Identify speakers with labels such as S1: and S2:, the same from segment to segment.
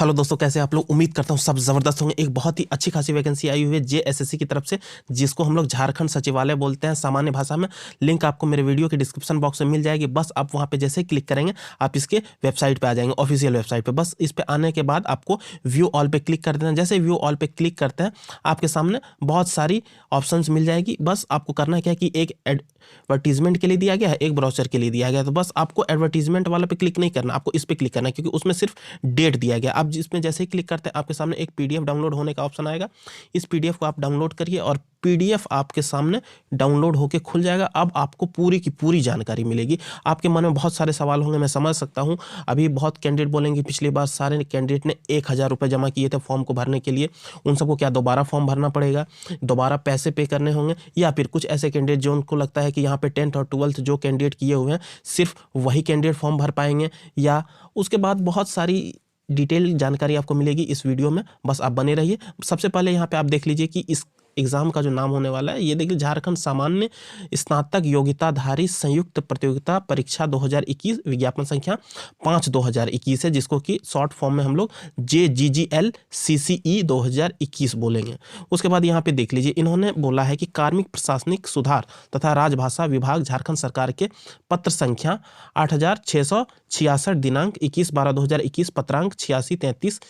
S1: Hello दोस्तों, कैसे आप लोग। उम्मीद करता हूँ सब जबरदस्त होंगे। एक बहुत ही अच्छी खासी वैकेंसी आई हुई है जेएसएससी की तरफ से, जिसको हम लोग झारखंड सचिवालय बोलते हैं सामान्य भाषा में। लिंक आपको मेरे वीडियो के डिस्क्रिप्शन बॉक्स में मिल जाएगी। बस आप वहाँ पे जैसे ही क्लिक करेंगे आप इसके वेबसाइट पे आ जाएंगे, ऑफिशियल वेबसाइट पे। बस इस पे आने के बाद आपको व्यू ऑल पे क्लिक कर देना। जैसे व्यू ऑल पे क्लिक करते हैं आपके सामने बहुत सारी ऑप्शंस मिल जाएगी। बस आपको करना क्या है कि एक एडवर्टीजमेंट के लिए दिया गया है, एक ब्राउचर के लिए दिया गया है। तो बस आपको एडवर्टीजमेंट वाला पे क्लिक नहीं करना, आपको इस पे क्लिक करना है, क्योंकि उसमें सिर्फ डेट दिया गया। आप जिसमें जैसे ही क्लिक करते हैं आपके सामने एक पीडीएफ डाउनलोड होने का ऑप्शन आएगा। इस पीडीएफ को आप डाउनलोड करिए और पीडीएफ आपके सामने डाउनलोड होके खुल जाएगा। अब आपको पूरी की पूरी जानकारी मिलेगी। आपके मन में बहुत सारे सवाल होंगे, मैं समझ सकता हूं। अभी बहुत कैंडिडेट बोलेंगे पिछली बार सारे कैंडिडेट ने 1000 रुपये जमा किए थे फॉर्म को भरने के लिए, उन सबको क्या दोबारा फॉर्म भरना पड़ेगा, दोबारा पैसे पे करने होंगे? या फिर कुछ ऐसे कैंडिडेट जो उनको लगता है कि यहाँ पे 10th और 12th जो कैंडिडेट किए हुए हैं सिर्फ वही कैंडिडेट फॉर्म भर पाएंगे, या उसके बाद बहुत सारी डिटेल जानकारी आपको मिलेगी इस वीडियो में। बस आप बने रहिए। सबसे पहले यहाँ पे आप देख लीजिए कि इस एग्जाम का जो नाम होने वाला है, ये देखिए झारखंड सामान्य स्नातक योग्यताधारी संयुक्त प्रतियोगिता परीक्षा 2021 विज्ञापन संख्या 5/2021 है, जिसको कि शॉर्ट फॉर्म में हम लोग JGGL CCE 2021 बोलेंगे। उसके बाद यहाँ पे देख लीजिए, इन्होंने बोला है कि कार्मिक प्रशासनिक सुधार तथा राजभाषा विभाग झारखंड सरकार के पत्र संख्या 8666 दिनांक 21/12/2021 पत्रांक 8633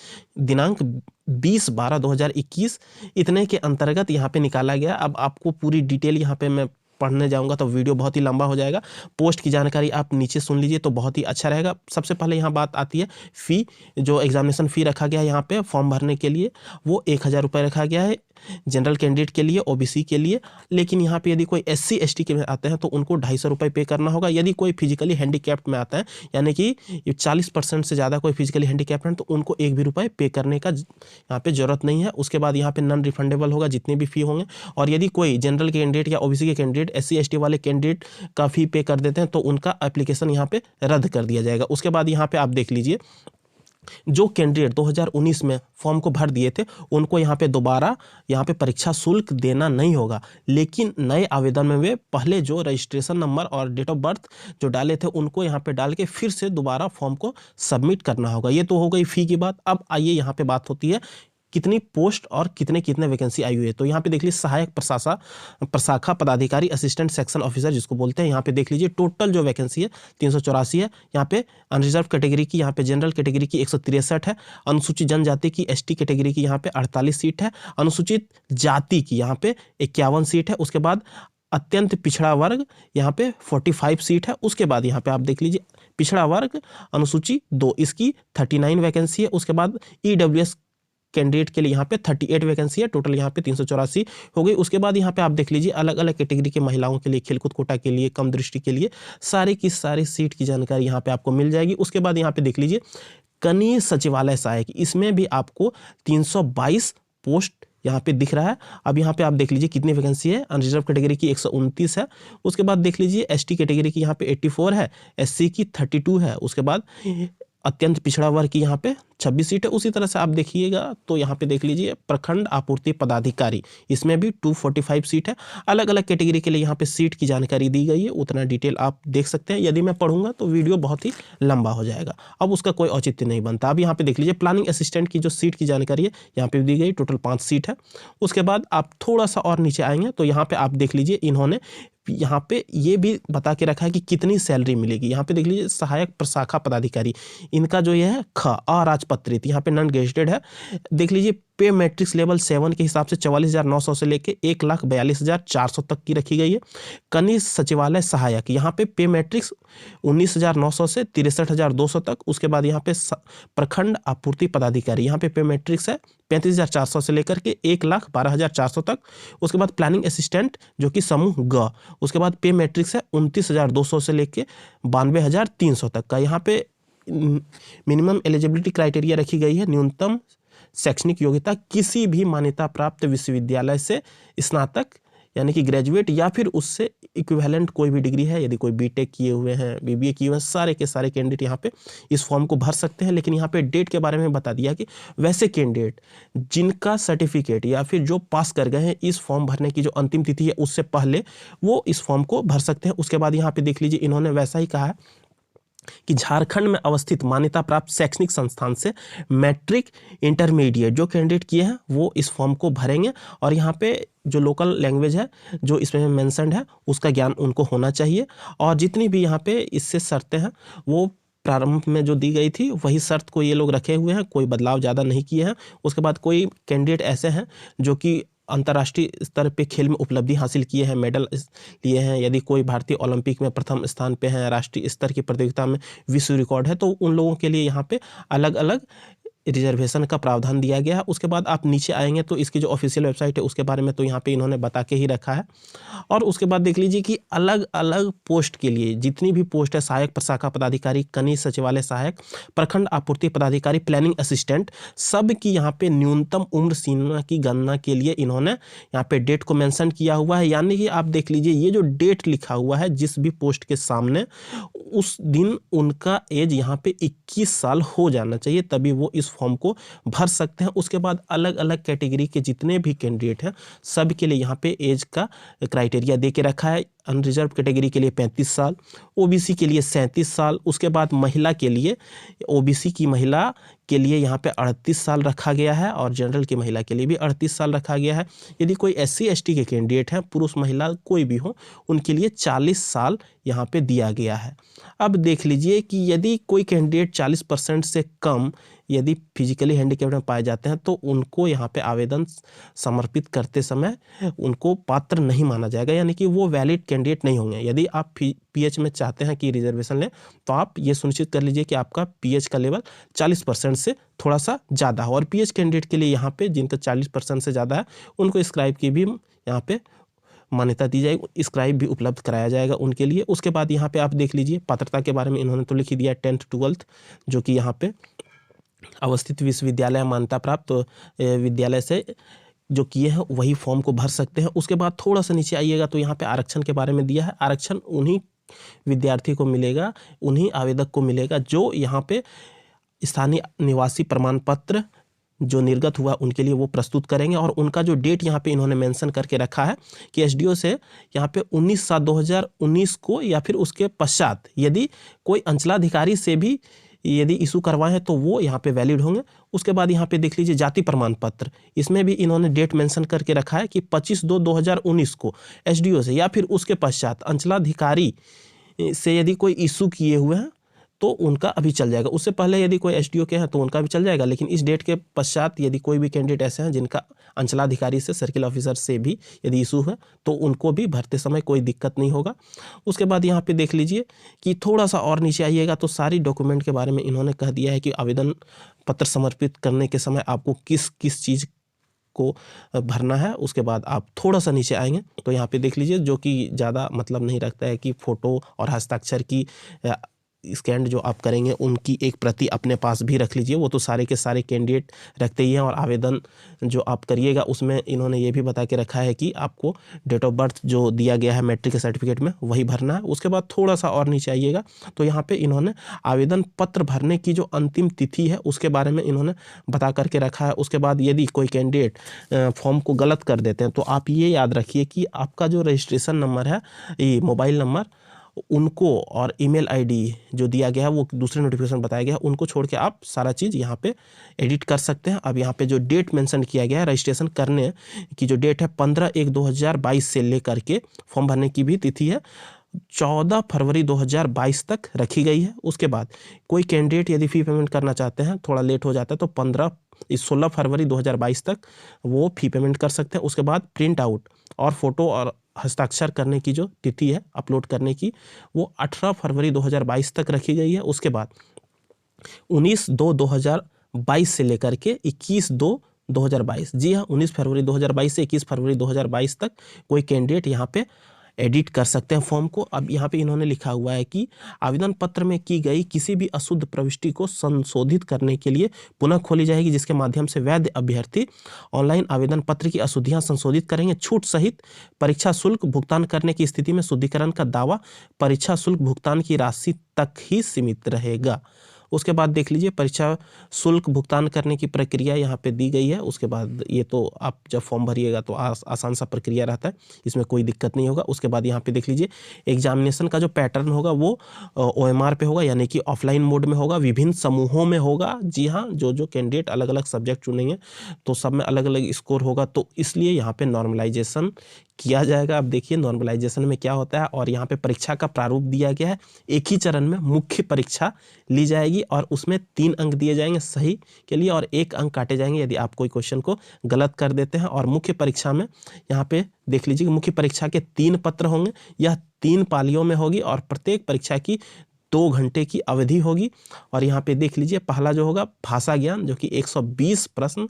S1: दिनांक 20/12/2021 इतने के अंतर्गत यहाँ पे निकाला गया। अब आपको पूरी डिटेल यहाँ पे मैं पढ़ने जाऊंगा तो वीडियो बहुत ही लंबा हो जाएगा। पोस्ट की जानकारी आप नीचे सुन लीजिए तो बहुत ही अच्छा रहेगा। सबसे पहले यहाँ बात आती है फ़ी, जो एग्जामिनेशन फ़ी रखा गया है यहाँ पे फॉर्म भरने के लिए, वो 1000 रुपये रखा गया है जनरल कैंडिडेट के लिए, ओबीसी के लिए। लेकिन यहाँ पे यदि कोई SC ST के में आते हैं तो उनको 250 रुपये पे करना होगा। यदि कोई फिजिकली हैंडीकैप्ड में आता है, यानी कि 40% से ज़्यादा कोई फिजिकली हैंडीकैप्ड है, तो उनको 1 भी रुपये पे करने का यहाँ पे ज़रूरत नहीं है। उसके बाद यहाँ पे नॉन रिफंडेबल होगा जितने भी फ़ी होंगे। और यदि कोई जनरल कैंडिडेट या ओबीसी के कैंडिडेट SC ST वाले कैंडिडेट का फ़ी पे कर देते हैं तो उनका एप्लीकेशन यहाँ पे रद्द कर दिया जाएगा। उसके बाद यहाँ पे आप देख लीजिए, जो कैंडिडेट 2019 में फॉर्म को भर दिए थे उनको यहाँ पे दोबारा यहाँ पे परीक्षा शुल्क देना नहीं होगा। लेकिन नए आवेदन में वे पहले जो रजिस्ट्रेशन नंबर और डेट ऑफ बर्थ जो डाले थे उनको यहाँ पे डाल के फिर से दोबारा फॉर्म को सबमिट करना होगा। ये तो हो गई फ़ी की बात। अब आइए यहाँ पे बात होती है कितनी पोस्ट और कितने कितने वैकेंसी आई हुई है। तो यहाँ पे देख लीजिए सहायक प्रशाखा पदाधिकारी असिस्टेंट सेक्शन ऑफिसर जिसको बोलते हैं, यहाँ पे देख लीजिए टोटल जो वैकेंसी है 384 है। यहाँ पे अनरिजर्व कैटेगरी की, यहाँ पे जनरल कैटेगरी की 163 है, अनुसूचित जनजाति की ST कैटेगरी की यहाँ पे 48 सीट है, अनुसूचित जाति की यहाँ पे 51 सीट है। उसके बाद अत्यंत पिछड़ा वर्ग यहाँ पे 45 सीट है। उसके बाद यहाँ पे आप देख लीजिए पिछड़ा वर्ग अनुसूची 2 इसकी 39 वैकेंसी है। उसके बाद EWS कैंडिडेट के लिए यहाँ पे 38 वैकेंसी है। टोटल यहाँ पे 384 हो गई। उसके बाद यहाँ पे आप देख लीजिए अलग अलग कैटेगरी के महिलाओं के लिए, खेलकूद कोटा के लिए, कम दृष्टि के लिए सारी की सारी सीट की जानकारी यहाँ पे आपको मिल जाएगी। उसके बाद यहाँ पे देख लीजिए कनीय सचिवालय सहायक, इसमें भी आपको 322 पोस्ट यहाँ पे दिख रहा है। अब यहाँ पे आप देख लीजिए कितनी वैकेंसी है। अनरिजर्व कैटेगरी की 129 है। उसके बाद देख लीजिए ST कैटेगरी की यहाँ पे 84 है, SC की 32 है। उसके बाद अत्यंत पिछड़ा वर्ग की यहाँ पे 26 सीट है। उसी तरह से आप देखिएगा तो यहाँ पे देख लीजिए प्रखंड आपूर्ति पदाधिकारी, इसमें भी 245 सीट है। अलग अलग कैटेगरी के लिए यहाँ पे सीट की जानकारी दी गई है। उतना डिटेल आप देख सकते हैं। यदि मैं पढ़ूंगा तो वीडियो बहुत ही लंबा हो जाएगा, अब उसका कोई औचित्य नहीं बनता। अब यहाँ पे देख लीजिए प्लानिंग असिस्टेंट की जो सीट की जानकारी है यहाँ पे दी गई, टोटल 5 सीट है। उसके बाद आप थोड़ा सा और नीचे आएंगे तो यहाँ पे आप देख लीजिए इन्होंने यहाँ पे ये भी बता के रखा है कि कितनी सैलरी मिलेगी। यहाँ पे देख लीजिए सहायक प्रशाखा पदाधिकारी, इनका जो ये है अराजपत्रित, यहाँ पे नॉन गेजेटेड है। देख लीजिए पे मैट्रिक्स लेवल 7 के हिसाब से 44,900 से लेके 1,42,400 तक की रखी गई है। कनीय सचिवालय सहायक, यहाँ पे पे मैट्रिक्स 19,900 से 63,200 तक। उसके बाद यहाँ पे प्रखंड आपूर्ति पदाधिकारी, यहाँ पे मैट्रिक्स है 35,400 से लेकर के 1,12,400 तक। उसके बाद प्लानिंग असिस्टेंट जो कि समूह ग, उसके बाद पे मैट्रिक्स है 29,200 से लेके 92,300 तक का। यहाँ पे मिनिमम एलिजिबिलिटी क्राइटेरिया रखी गई है, न्यूनतम शैक्षणिक योग्यता किसी भी मान्यता प्राप्त विश्वविद्यालय से स्नातक यानी कि ग्रेजुएट या फिर उससे इक्विवेलेंट कोई भी डिग्री है। यदि कोई बीटेक किए हुए हैं, BBA किए हुए हैं, सारे के सारे कैंडिडेट यहाँ पे इस फॉर्म को भर सकते हैं। लेकिन यहाँ पे डेट के बारे में बता दिया कि वैसे कैंडिडेट जिनका सर्टिफिकेट या फिर जो पास कर गए हैं इस फॉर्म भरने की जो अंतिम तिथि है उससे पहले वो इस फॉर्म को भर सकते हैं। उसके बाद यहाँ पे देख लीजिए इन्होंने वैसा ही कहा है कि झारखंड में अवस्थित मान्यता प्राप्त शैक्षणिक संस्थान से मैट्रिक इंटरमीडिएट जो कैंडिडेट किए हैं वो इस फॉर्म को भरेंगे। और यहाँ पे जो लोकल लैंग्वेज है जो इसमें मेंशन्ड है उसका ज्ञान उनको होना चाहिए। और जितनी भी यहाँ पे इससे शर्तें हैं वो प्रारंभ में जो दी गई थी वही शर्त को ये लोग रखे हुए हैं, कोई बदलाव ज़्यादा नहीं किए हैं। उसके बाद कोई कैंडिडेट ऐसे हैं जो कि अंतर्राष्ट्रीय स्तर पे खेल में उपलब्धि हासिल किए हैं, मेडल लिए हैं, यदि कोई भारतीय ओलंपिक में प्रथम स्थान पे हैं, राष्ट्रीय स्तर की प्रतियोगिता में विश्व रिकॉर्ड है, तो उन लोगों के लिए यहाँ पे अलग अलग रिजर्वेशन का प्रावधान दिया गया है। उसके बाद आप नीचे आएंगे तो इसकी जो ऑफिशियल वेबसाइट है उसके बारे में तो यहाँ पे इन्होंने बता के ही रखा है। और उसके बाद देख लीजिए कि अलग अलग पोस्ट के लिए जितनी भी पोस्ट है, सहायक प्रशाखा पदाधिकारी, खनिज सचिवालय सहायक, प्रखंड आपूर्ति पदाधिकारी, प्लानिंग असिस्टेंट, सब की यहाँ पे न्यूनतम उम्र सीमा की गणना के लिए इन्होंने यहाँ पे डेट को मेंशन किया हुआ है। यानी कि आप देख लीजिए ये जो डेट लिखा हुआ है जिस भी पोस्ट के सामने, उस दिन उनका एज यहाँ पे 21 साल हो जाना चाहिए, तभी वो इस फॉर्म को भर सकते हैं। उसके बाद अलग अलग कैटेगरी के जितने भी कैंडिडेट हैं सब के लिए यहाँ पे एज का क्राइटेरिया दे के रखा है। अनरिजर्व कैटेगरी के लिए 35 साल, ओबीसी के लिए 37 साल, उसके बाद महिला के लिए, ओबीसी की महिला के लिए यहाँ पे 38 साल रखा गया है और जनरल की महिला के लिए भी 38 साल रखा गया है। यदि कोई SC ST के कैंडिडेट हैं, पुरुष महिला कोई भी हो, उनके लिए 40 साल यहाँ पे दिया गया है। अब देख लीजिए कि यदि कोई कैंडिडेट 40% से कम यदि फिजिकली हैंडीकैप्ड में पाए जाते हैं तो उनको यहाँ पे आवेदन समर्पित करते समय उनको पात्र नहीं माना जाएगा, यानी कि वो वैलिड कैंडिडेट नहीं होंगे। यदि आप PH में चाहते हैं कि रिजर्वेशन लें तो आप ये सुनिश्चित कर लीजिए कि आपका PH का लेवल 40% से थोड़ा सा ज़्यादा हो। और PH कैंडिडेट के लिए यहाँ पे जिनका 40% से ज़्यादा है उनको स्क्राइब की भी यहाँ पे मान्यता दी जाएगी, स्क्राइब भी उपलब्ध कराया जाएगा उनके लिए। उसके बाद यहाँ पे आप देख लीजिए पात्रता के बारे में इन्होंने तो लिख ही दिया 10th 12th जो कि यहाँ पे अवस्थित विश्वविद्यालय मान्यता प्राप्त विद्यालय से जो किए हैं वही फॉर्म को भर सकते हैं। उसके बाद थोड़ा सा नीचे आइएगा तो यहाँ पे आरक्षण के बारे में दिया है। आरक्षण उन्हीं विद्यार्थी को मिलेगा, उन्हीं आवेदक को मिलेगा जो यहाँ पे स्थानीय निवासी प्रमाण पत्र जो निर्गत हुआ उनके लिए वो प्रस्तुत करेंगे। और उनका जो डेट यहाँ पे इन्होंने मेंशन करके रखा है कि SDO से यहाँ पे 19/7/2019 को या फिर उसके पश्चात यदि कोई अंचलाधिकारी से भी यदि इशू करवाए हैं तो वो यहाँ पे वैलिड होंगे। उसके बाद यहाँ पे देख लीजिए जाति प्रमाण पत्र, इसमें भी इन्होंने डेट मेंशन करके रखा है कि 25/2/2019 को SDO से या फिर उसके पश्चात अंचलाधिकारी से यदि कोई इशू किए हुए हैं तो उनका अभी चल जाएगा। उससे पहले यदि कोई SDO के हैं तो उनका भी चल जाएगा, लेकिन इस डेट के पश्चात यदि कोई भी कैंडिडेट ऐसे हैं जिनका अंचलाधिकारी से, सर्किल ऑफिसर से भी यदि इशू है तो उनको भी भरते समय कोई दिक्कत नहीं होगा। उसके बाद यहाँ पे देख लीजिए कि थोड़ा सा और नीचे आइएगा तो सारी डॉक्यूमेंट के बारे में इन्होंने कह दिया है कि आवेदन पत्र समर्पित करने के समय आपको किस किस चीज़ को भरना है। उसके बाद आप थोड़ा सा नीचे आएंगे तो यहाँ पे देख लीजिए जो कि ज़्यादा मतलब नहीं रखता है कि फ़ोटो और हस्ताक्षर की स्कैन जो आप करेंगे उनकी एक प्रति अपने पास भी रख लीजिए। वो तो सारे के सारे कैंडिडेट रखते ही हैं। और आवेदन जो आप करिएगा उसमें इन्होंने ये भी बता के रखा है कि आपको डेट ऑफ बर्थ जो दिया गया है मैट्रिक के सर्टिफिकेट में वही भरना है। उसके बाद थोड़ा सा और नीचे आइएगा तो यहाँ पे इन्होंने आवेदन पत्र भरने की जो अंतिम तिथि है उसके बारे में इन्होंने बता करके रखा है। उसके बाद यदि कोई कैंडिडेट फॉर्म को गलत कर देते हैं तो आप ये याद रखिए कि आपका जो रजिस्ट्रेशन नंबर है, ये मोबाइल नंबर, उनको और ईमेल आईडी जो दिया गया है वो दूसरे नोटिफिकेशन बताया गया है, उनको छोड़ के आप सारा चीज़ यहाँ पे एडिट कर सकते हैं। अब यहाँ पे जो डेट मेंशन किया गया है रजिस्ट्रेशन करने की जो डेट है 15/1/2022 से लेकर के फॉर्म भरने की भी तिथि है 14 फरवरी 2022 तक रखी गई है। उसके बाद कोई कैंडिडेट यदि फ़ी पेमेंट करना चाहते हैं, थोड़ा लेट हो जाता है तो 16 फरवरी 2022 तक वो फ़ी पेमेंट कर सकते हैं। उसके बाद प्रिंट आउट और फोटो और हस्ताक्षर करने की जो तिथि है अपलोड करने की वो 18 फरवरी 2022 तक रखी गई है। उसके बाद 19/2/2022 से लेकर के 21/2/2022, जी हाँ 19 फरवरी 2022 से 21 फरवरी 2022 तक कोई कैंडिडेट यहाँ पे एडिट कर सकते हैं फॉर्म को। अब यहाँ पे इन्होंने लिखा हुआ है कि आवेदन पत्र में की गई किसी भी अशुद्ध प्रविष्टि को संशोधित करने के लिए पुनः खोली जाएगी, जिसके माध्यम से वैध अभ्यर्थी ऑनलाइन आवेदन पत्र की अशुद्धियां संशोधित करेंगे। छूट सहित परीक्षा शुल्क भुगतान करने की स्थिति में शुद्धिकरण का दावा परीक्षा शुल्क भुगतान की राशि तक ही सीमित रहेगा। उसके बाद देख लीजिए परीक्षा शुल्क भुगतान करने की प्रक्रिया यहाँ पे दी गई है। उसके बाद ये तो आप जब फॉर्म भरिएगा तो आसान सा प्रक्रिया रहता है, इसमें कोई दिक्कत नहीं होगा। उसके बाद यहाँ पे देख लीजिए एग्जामिनेशन का जो पैटर्न होगा वो OMR पे होगा, यानी कि ऑफलाइन मोड में होगा, विभिन्न समूहों में होगा। जी हाँ, जो कैंडिडेट अलग अलग सब्जेक्ट चुनेंगे तो सब में अलग अलग स्कोर होगा, तो इसलिए यहाँ पे नॉर्मलाइजेशन किया जाएगा। अब देखिए नॉर्मलाइजेशन में क्या होता है, और यहाँ पे परीक्षा का प्रारूप दिया गया है। एक ही चरण में मुख्य परीक्षा ली जाएगी और उसमें 3 अंक दिए जाएंगे सही के लिए और 1 अंक काटे जाएंगे यदि आप कोई क्वेश्चन को गलत कर देते हैं। और मुख्य परीक्षा में यहाँ पे देख लीजिए कि मुख्य परीक्षा के 3 पत्र होंगे, यह 3 पालियों में होगी और प्रत्येक परीक्षा की 2 घंटे की अवधि होगी। और यहाँ पे देख लीजिए पहला जो होगा भाषा ज्ञान, जो कि 120 प्रश्न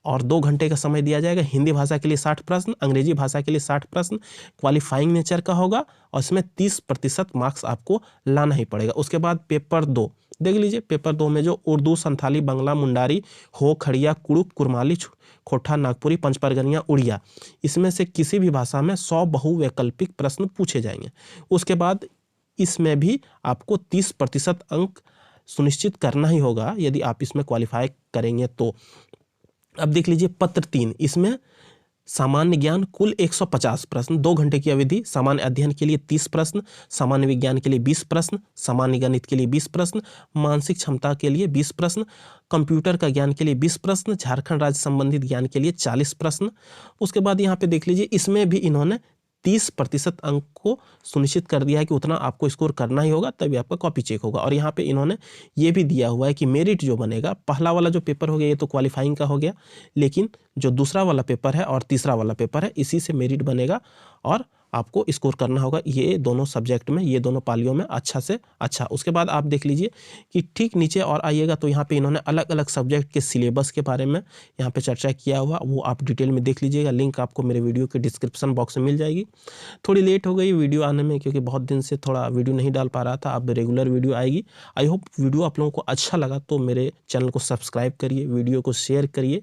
S1: और 2 घंटे का समय दिया जाएगा। हिंदी भाषा के लिए 60 प्रश्न, अंग्रेजी भाषा के लिए 60 प्रश्न, क्वालिफाइंग नेचर का होगा और इसमें 30% मार्क्स आपको लाना ही पड़ेगा। उसके बाद पेपर 2 देख लीजिए, पेपर 2 में जो उर्दू, संथाली, बंगला, मुंडारी, हो, खड़िया, कुड़ुक, कुरमाली, खोटा, नागपुरी, पंचपरगनिया, उड़िया, इसमें से किसी भी भाषा में 100 बहुवैकल्पिक प्रश्न पूछे जाएंगे। उसके बाद इसमें भी आपको 30% अंक सुनिश्चित करना ही होगा यदि आप इसमें क्वालिफाई करेंगे तो। अब देख लीजिए पत्र 3, इसमें सामान्य ज्ञान कुल 150 प्रश्न, 2 घंटे की अवधि, सामान्य अध्ययन के लिए 30 प्रश्न, सामान्य विज्ञान के लिए 20 प्रश्न, सामान्य गणित के लिए 20 प्रश्न, मानसिक क्षमता के लिए 20 प्रश्न, कंप्यूटर का ज्ञान के लिए 20 प्रश्न, झारखंड राज्य संबंधित ज्ञान के लिए 40 प्रश्न। उसके बाद यहाँ पे देख लीजिए इसमें भी इन्होंने 30% अंक को सुनिश्चित कर दिया है कि उतना आपको स्कोर करना ही होगा, तभी आपका कॉपी चेक होगा। और यहाँ पे इन्होंने ये भी दिया हुआ है कि मेरिट जो बनेगा, पहला वाला जो पेपर हो गया ये तो क्वालिफाइंग का हो गया, लेकिन जो दूसरा वाला पेपर है और तीसरा वाला पेपर है इसी से मेरिट बनेगा और आपको स्कोर करना होगा ये दोनों सब्जेक्ट में, ये दोनों पालियों में अच्छा से अच्छा। उसके बाद आप देख लीजिए कि ठीक नीचे और आइएगा तो यहाँ पे इन्होंने अलग अलग सब्जेक्ट के सिलेबस के बारे में यहाँ पे चर्चा किया हुआ, वो आप डिटेल में देख लीजिएगा। लिंक आपको मेरे वीडियो के डिस्क्रिप्शन बॉक्स में मिल जाएगी। थोड़ी लेट हो गई वीडियो आने में क्योंकि बहुत दिन से थोड़ा वीडियो नहीं डाल पा रहा था, अब रेगुलर वीडियो आएगी। आई होप वीडियो आप लोगों को अच्छा लगा तो मेरे चैनल को सब्सक्राइब करिए, वीडियो को शेयर करिए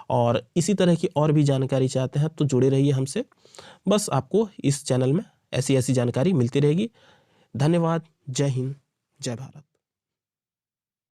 S1: और इसी तरह की और भी जानकारी चाहते हैं तो जुड़े रहिए हमसे। बस आपको इस चैनल में ऐसी जानकारी मिलती रहेगी। धन्यवाद। जय हिंद, जय भारत।